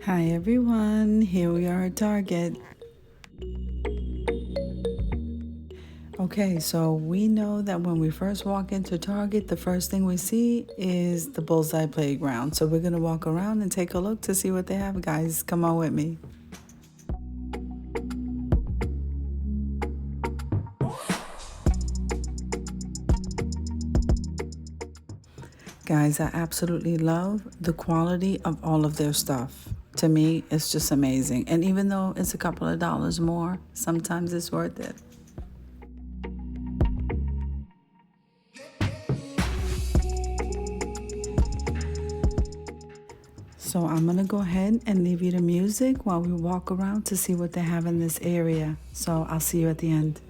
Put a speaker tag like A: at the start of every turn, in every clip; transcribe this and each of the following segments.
A: Hi everyone, here we are at Target. Okay, so we know that when we first walk into Target, the first thing we see is the bullseye playground. So we're gonna walk around and take a look to see what they have, guys. Come on with me. Guys, I absolutely love the quality of all of their stuff. To me, it's just amazing. And even though it's a couple of dollars more, sometimes it's worth it. So I'm going to go ahead and leave you the music while we walk around to see what they have in this area. So I'll see you at the end.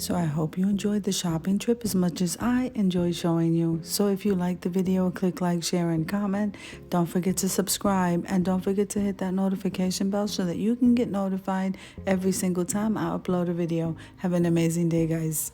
A: So I hope you enjoyed the shopping trip as much as I enjoyed showing you. So if you liked the video, click like, share, and comment. Don't forget to subscribe, and don't forget to hit that notification bell so that you can get notified every single time I upload a video. Have an amazing day, guys.